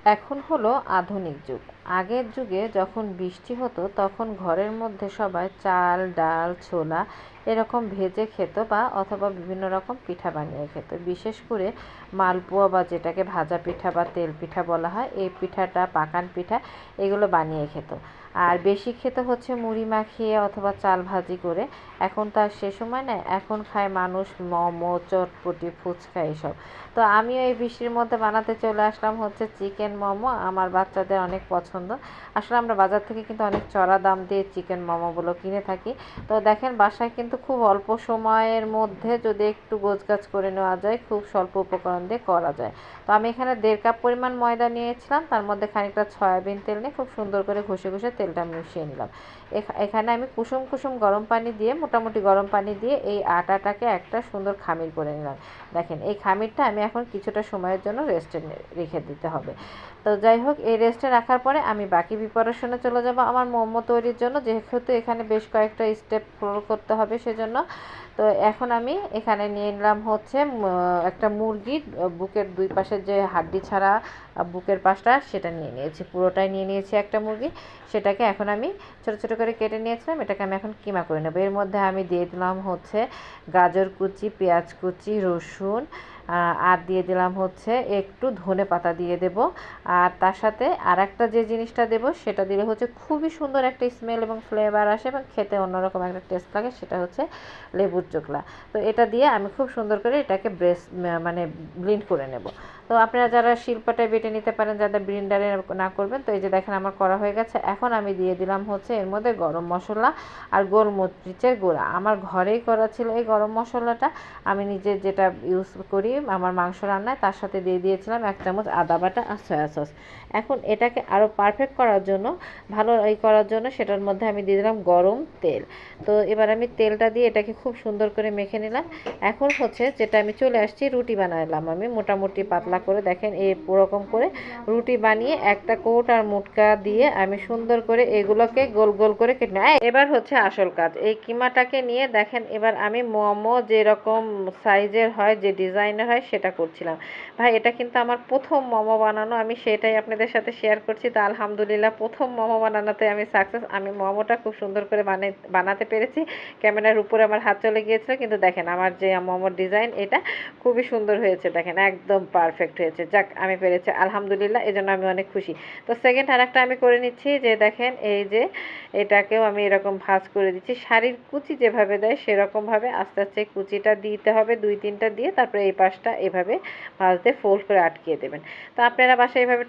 এখন হলো আধুনিক যুগ। আগের যুগে যখন বৃষ্টি হতো তখন ঘরের মধ্যে সবাই চাল, ডাল, ছোলা এরকম ভেজে খেত বা অথবা বিভিন্ন রকম পিঠা বানিয়ে খেত। বিশেষ করে মালপোয়া বা যেটাকে ভাজা পিঠা বা তেল পিঠা বলা হয়, এই পিঠাটা, পাকান পিঠা এগুলো বানিয়ে খেত। আর বেশি খেতে হচ্ছে মুড়ি মাখিয়ে অথবা চাল ভাজি করে। এখন তো আর সে সময় নেই, এখন খায় মানুষ মোমো, চটপটি, ফুচকা এসব। তো আমিও এই বৃষ্টির মধ্যে বানাতে চলে আসলাম হচ্ছে চিকেন মোমো। আমার বাচ্চাদের অনেক পছন্দ। আসলে আমরা বাজার থেকে কিন্তু অনেক চড়া দাম দিয়ে চিকেন মোমোগুলো কিনে থাকি। তো দেখেন, বাসায় কিন্তু খুব অল্প সময়ের মধ্যে যদি একটু গোছগাছ করে নেওয়া যায়, খুব স্বল্প উপকরণ দিয়ে করা যায়। তো আমি এখানে 1.5 কাপ পরিমাণ ময়দা নিয়েছিলাম, তার মধ্যে খানিকটা সয়াবিন তেল নিয়ে খুব সুন্দর করে ঘষে ঘষে তেলটা মিশিয়ে নিলাম। এখানে আমি কুসুম কুসুম গরম পানি দিয়ে, মোটামুটি গরম পানি দিয়ে এই আটাটাকে একটা সুন্দর খামির করে নিলাম। দেখেন, এই খামিরটা আমি এখন কিছুটা সময়ের জন্য রেস্টে রেখে দিতে হবে। তো যাই হোক, এই রেস্টে রাখার পরে আমি বাকি প্রিপারেশনে চলে যাব আমার মোমো তৈরির জন্য, যেহেতু এখানে বেশ কয়েকটা স্টেপ ফলো করতে হবে সেজন্য। তো এখন আমি এখানে নিয়ে নিলাম হচ্ছে একটা মুরগির বুকের দুই পাশের যে হাড্ডি ছাড়া বুকের পাশটা, সেটা নিয়ে নিয়েছি, পুরোটাই নিয়ে নিয়েছি একটা মুরগি। সেটাকে এখন আমি ছোটো ছোটো করে কেটে নিয়েছিলাম, এটাকে আমি এখন কিমা করে নেবো। এর মধ্যে আমি দিয়ে দিলাম হচ্ছে গাজর কুচি, পেঁয়াজ কুচি, রসুন, আর দিয়ে দিলাম হচ্ছে একটু ধনে পাতা দিয়ে দেব। আর তার সাথে আর একটা যে জিনিসটা দেব সেটা দিলে হচ্ছে খুবই সুন্দর একটা স্মেল এবং ফ্লেভার আসে এবং খেতে অন্যরকম একটা টেস্ট লাগে, সেটা হচ্ছে লেবুর চোকলা। তো এটা দিয়ে আমি খুব সুন্দর করে এটাকে মানে ব্লেন্ড করে নেব। তো আপনারা যারা শিলপাটায় বেটে নিতে পারেন, যাদের ব্লেন্ডারে না করবেন। তো এই যে দেখেন, আমার করা হয়ে গেছে। এখন আমি দিয়ে দিলাম হচ্ছে এর মধ্যে গরম মশলা আর গোলমরিচের গুঁড়া। আমার ঘরেই করা ছিল এই গরম মশলাটা, আমি নিজে যেটা ইউজ করি আমার মাংস রান্নায়। তার সাথে দিয়ে দিয়েছিলাম 1 চামচ আদা বাটা আর সয়া সস। এখন এটাকে আরও পারফেক্ট করার জন্য, ভালো করার জন্য, সেটার মধ্যে আমি দিয়ে দিলাম গরম তেল। তো এবার আমি তেলটা দিয়ে এটাকে খুব সুন্দর করে মেখে নিলাম। এখন হচ্ছে যেটা আমি চলে আসছি, রুটি বানালাম আমি মোটামুটি পাতলা করে। দেখেন, এরকম করে রুটি বানিয়ে একটা কোট আর মুটকা দিয়ে আমি সুন্দর করে এগুলোকে গোল গোল করে কেটে নেই। এবার হচ্ছে আসল কাজ, এই কিমাটাকে নিয়ে দেখেন, এবার আমি মোমো যেরকম সাইজের হয়, যে ডিজাইনের হয়, সেটা করছিলাম। ভাই, এটা কিন্তু আমার প্রথম মোমো বানানো, আমি সেটাই আপনাদের সাথে শেয়ার করছি। তো আলহামদুলিল্লাহ, প্রথম মোমো বানানোতে আমি সাকসেস। আমি মোমোটা খুব সুন্দর করে বানাতে পেরেছি। ক্যামেরার উপরে আমার হাত চলে গিয়েছিল, কিন্তু দেখেন আমার যে মোমোর ডিজাইন, এটা খুবই সুন্দর হয়েছে। দেখেন, একদম পারফেক্ট হয়েছে। যাক, আমি পেরেছি, আলহামদুলিল্লাহ, এজন্য আমি অনেক খুশি। তো সেকেন্ড আরেকটা আমি করে নিচ্ছি, যে দেখেন এই যে এটাকেও আমি এরকম ভাঁজ করে দিচ্ছি। শাড়ির কুচি যেভাবে দেয় সেরকমভাবে আস্তে আস্তে কুচিটা দিতে হবে, 2-3টা দিয়ে তারপরে এই পাশটা এভাবে ভাঁজ দিয়ে ফোল্ড করে আটকিয়ে দেবেন। তো আপনারা বাসায় এভাবে